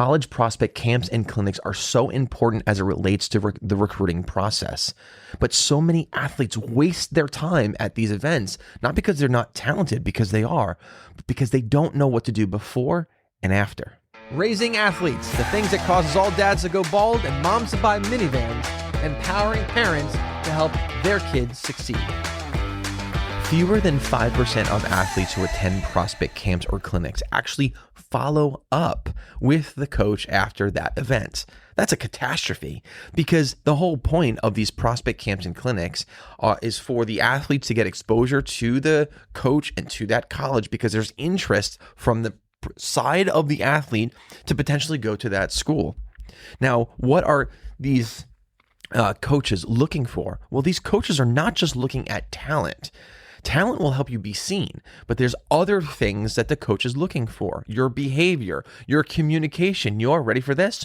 college prospect camps and clinics are so important as it relates to the recruiting process. But so many athletes waste their time at these events, not because they're not talented, because they are, but because they don't know what to do before and after. Raising athletes, the things that causes all dads to go bald and moms to buy minivans, empowering parents to help their kids succeed. Fewer than 5% of athletes who attend prospect camps or clinics actually follow up with the coach after that event. That's a catastrophe, because the whole point of these prospect camps and clinics is for the athletes to get exposure to the coach and to that college, because there's interest from the side of the athlete to potentially go to that school. Now, what are these coaches looking for? Well, these coaches are not just looking at talent. Talent will help you be seen, but there's other things that the coach is looking for. Your behavior, your communication, you're ready for this?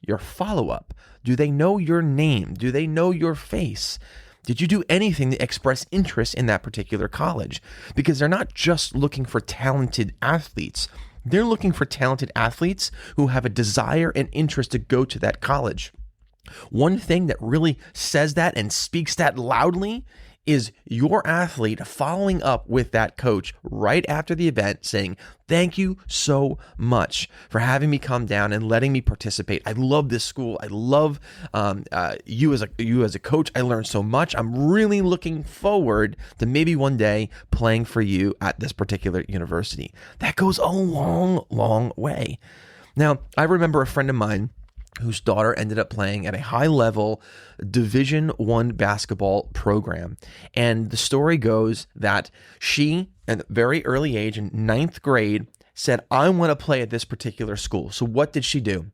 Your follow-up. Do they know your name? Do they know your face? Did you do anything to express interest in that particular college? Because they're not just looking for talented athletes. They're looking for talented athletes who have a desire and interest to go to that college. One thing that really says that and speaks that loudly is your athlete following up with that coach right after the event saying, "Thank you so much for having me come down and letting me participate. I love this school. I love you as a coach. I learned so much. I'm really looking forward to maybe one day playing for you at this particular university." That goes a long, long way. Now, I remember a friend of mine whose daughter ended up playing at a high-level Division I basketball program. And the story goes that she, at a very early age, in 9th grade, said, "I want to play at this particular school." So what did she do?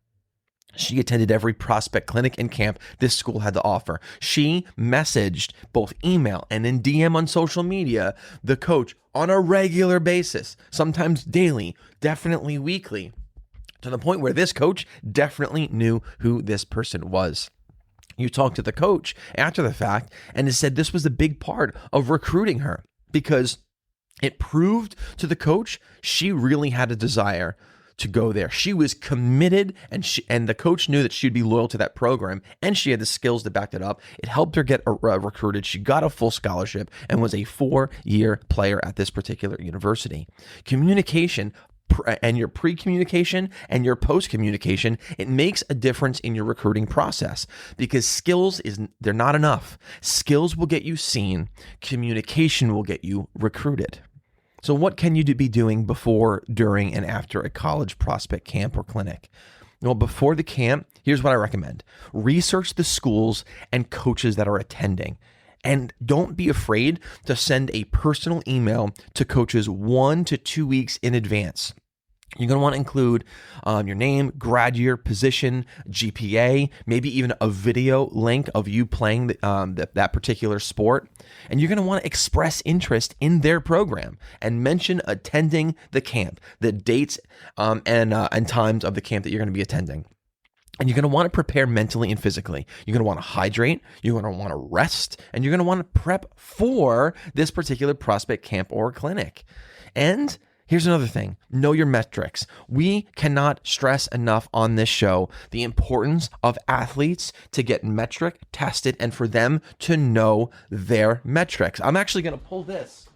She attended every prospect clinic and camp this school had to offer. She messaged both email and in DM on social media the coach on a regular basis, sometimes daily, definitely weekly, to the point where this coach definitely knew who this person was. You talked to the coach after the fact, and it said this was a big part of recruiting her, because it proved to the coach she really had a desire to go there. She was committed, and the coach knew that she'd be loyal to that program, and she had the skills to back it up. It helped her get recruited. She got a full scholarship and was a 4-year player at this particular university. Communication, and your pre-communication and your post-communication, it makes a difference in your recruiting process, because they're not enough. Skills will get you seen. Communication will get you recruited. So what can you be doing before, during, and after a college prospect camp or clinic? Well, before the camp, here's what I recommend. Research the schools and coaches that are attending. And don't be afraid to send a personal email to coaches 1 to 2 weeks in advance. You're going to want to include your name, grad year, position, GPA, maybe even a video link of you playing that particular sport. And you're going to want to express interest in their program and mention attending the camp, the dates and times of the camp that you're going to be attending. And you're going to want to prepare mentally and physically. You're going to want to hydrate, you're going to want to rest, and you're going to want to prep for this particular prospect camp or clinic. And here's another thing. Know your metrics. We cannot stress enough on this show the importance of athletes to get metric tested and for them to know their metrics. I'm actually going to pull this.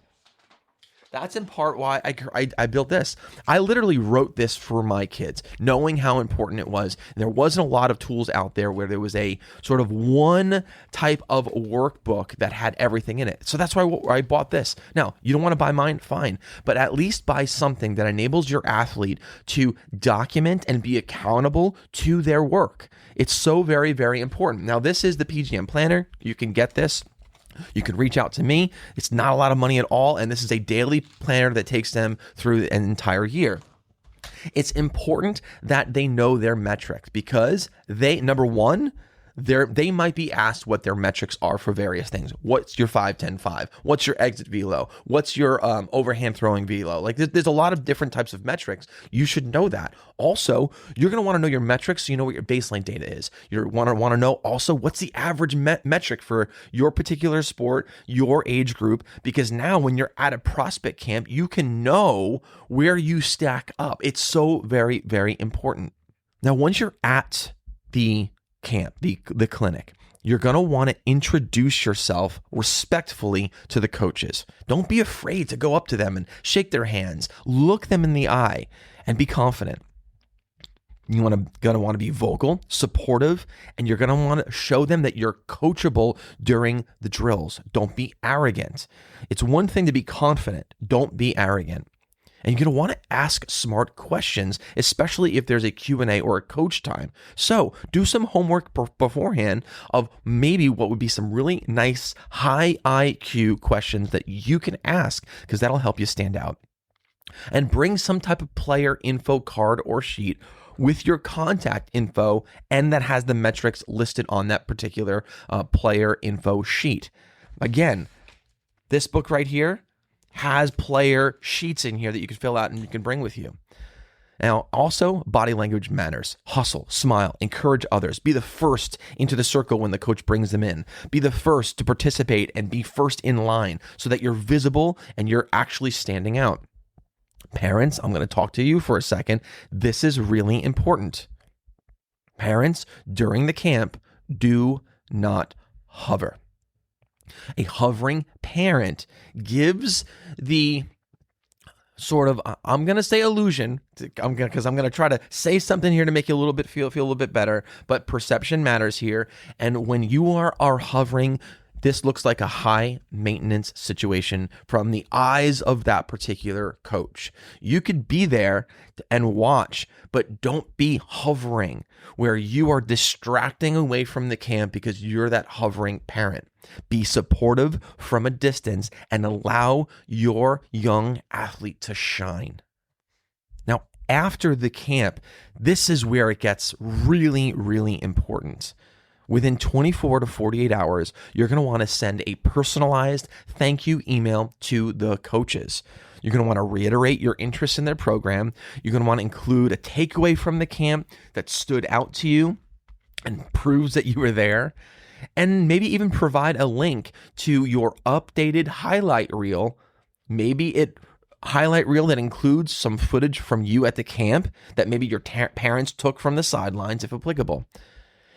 That's in part why I built this. I literally wrote this for my kids, knowing how important it was. There wasn't a lot of tools out there where there was a sort of one type of workbook that had everything in it. So that's why I bought this. Now, you don't want to buy mine? Fine. But at least buy something that enables your athlete to document and be accountable to their work. It's so very, very important. Now, this is the PGM Planner. You can get this. You can reach out to me. It's not a lot of money at all, and this is a daily planner that takes them through an entire year. It's important that they know their metrics, because number one, they might be asked what their metrics are for various things. What's your 5-10-5? What's your exit velo? What's your overhand throwing velo? Like there's a lot of different types of metrics. You should know that. Also, you're going to want to know your metrics so you know what your baseline data is. You want to know also what's the average metric for your particular sport, your age group, because now when you're at a prospect camp, you can know where you stack up. It's so very, very important. Now, once you're at the camp, the clinic, you're going to want to introduce yourself respectfully to the coaches. Don't be afraid to go up to them and shake their hands, look them in the eye, and be confident. You're going to want to be vocal, supportive, and you're going to want to show them that you're coachable during the drills. Don't be arrogant. It's one thing to be confident. Don't be arrogant. And you're going to want to ask smart questions, especially if there's a Q&A or a coach time. So do some homework beforehand of maybe what would be some really nice high IQ questions that you can ask, because that'll help you stand out. And bring some type of player info card or sheet with your contact info, and that has the metrics listed on that particular player info sheet. Again, this book right here has player sheets in here that you can fill out and you can bring with you. Now, also, body language matters. Hustle, smile, encourage others. Be the first into the circle when the coach brings them in. Be the first to participate and be first in line so that you're visible and you're actually standing out. Parents, I'm going to talk to you for a second. This is really important. Parents, during the camp, do not hover. A hovering parent gives the sort of, I'm going to say illusion, because I'm going to try to say something here to make you a little bit feel a little bit better, but perception matters here. And when you are hovering, this looks like a high maintenance situation from the eyes of that particular coach. You could be there and watch, but don't be hovering where you are distracting away from the camp because you're that hovering parent. Be supportive from a distance and allow your young athlete to shine. Now, after the camp, this is where it gets really, really important. Within 24 to 48 hours, you're going to want to send a personalized thank you email to the coaches. You're going to want to reiterate your interest in their program. You're going to want to include a takeaway from the camp that stood out to you and proves that you were there. And maybe even provide a link to your updated highlight reel. Maybe it highlight reel that includes some footage from you at the camp that maybe your parents took from the sidelines, if applicable.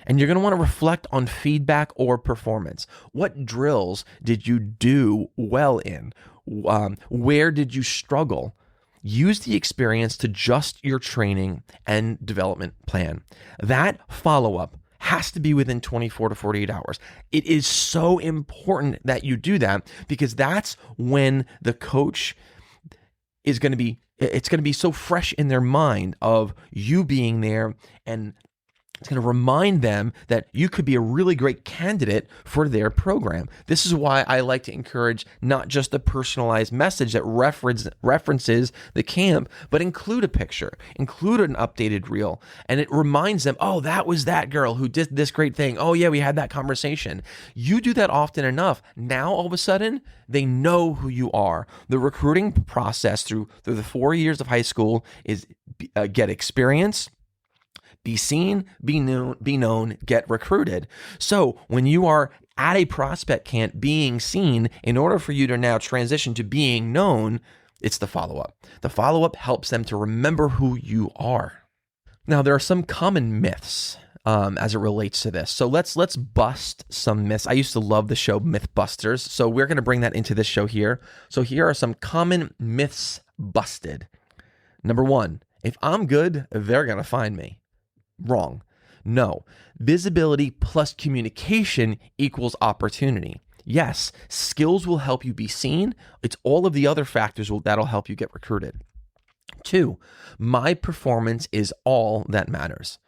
And you're going to want to reflect on feedback or performance. What drills did you do well in? Where did you struggle? Use the experience to adjust your training and development plan. That follow-up has to be within 24 to 48 hours. It is so important that you do that, because that's when the coach is going to be, it's going to be so fresh in their mind of you being there, and it's going to remind them that you could be a really great candidate for their program. This is why I like to encourage not just a personalized message that references the camp, but include a picture, include an updated reel, and it reminds them, oh, that was that girl who did this great thing. Oh yeah, we had that conversation. You do that often enough. Now all of a sudden, they know who you are. The recruiting process through the 4 years of high school is get experience, be seen, be known, get recruited. So when you are at a prospect camp being seen, in order for you to now transition to being known, it's the follow-up. The follow-up helps them to remember who you are. Now, there are some common myths as it relates to this. So let's bust some myths. I used to love the show Mythbusters, so we're going to bring that into this show here. So here are some common myths busted. Number 1, if I'm good, they're going to find me. Wrong. No. Visibility plus communication equals opportunity. Yes, skills will help you be seen. It's all of the other factors that'll help you get recruited. 2, my performance is all that matters.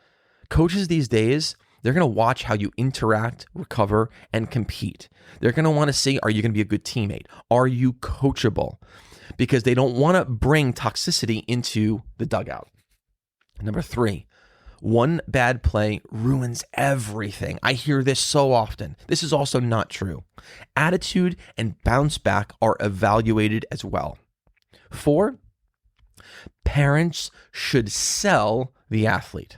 Coaches these days, they're going to watch how you interact, recover, and compete. They're going to want to see, are you going to be a good teammate? Are you coachable? Because they don't want to bring toxicity into the dugout. Number 3, one bad play ruins everything. I hear this so often. This is also not true. Attitude and bounce back are evaluated as well. 4, parents should sell the athlete.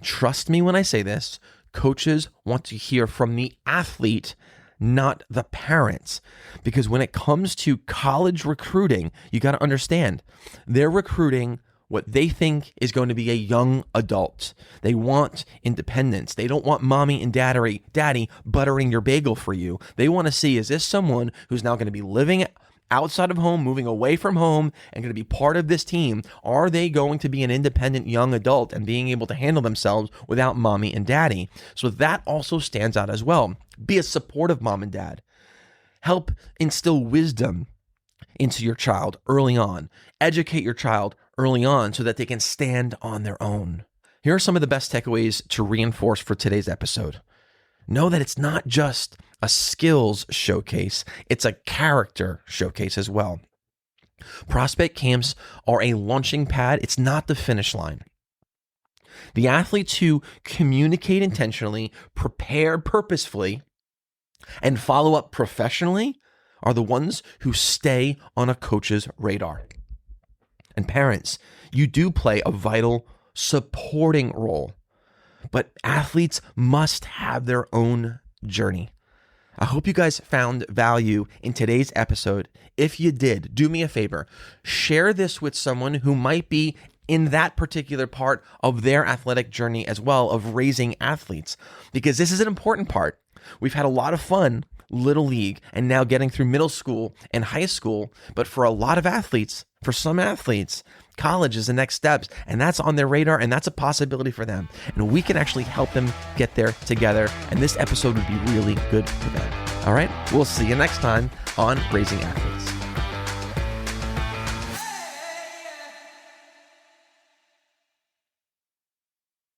Trust me when I say this, coaches want to hear from the athlete, not the parents. Because when it comes to college recruiting, you got to understand, they're recruiting what they think is going to be a young adult. They want independence. They don't want mommy and daddy buttering your bagel for you. They want to see, is this someone who's now going to be living outside of home, moving away from home, and going to be part of this team? Are they going to be an independent young adult and being able to handle themselves without mommy and daddy? So that also stands out as well. Be a supportive mom and dad. Help instill wisdom into your child early on. Educate your child early on so that they can stand on their own. Here are some of the best takeaways to reinforce for today's episode. Know that it's not just a skills showcase, it's a character showcase as well. Prospect camps are a launching pad, it's not the finish line. The athletes who communicate intentionally, prepare purposefully, and follow up professionally are the ones who stay on a coach's radar. And parents, you do play a vital supporting role, but athletes must have their own journey. I hope you guys found value in today's episode. If you did, do me a favor, share this with someone who might be in that particular part of their athletic journey as well, of raising athletes, because this is an important part. We've had a lot of fun, little league, and now getting through middle school and high school. But for a lot of athletes, for some athletes, college is the next steps, and that's on their radar, and that's a possibility for them. And we can actually help them get there together. And this episode would be really good for them. All right, we'll see you next time on Raising Athletes.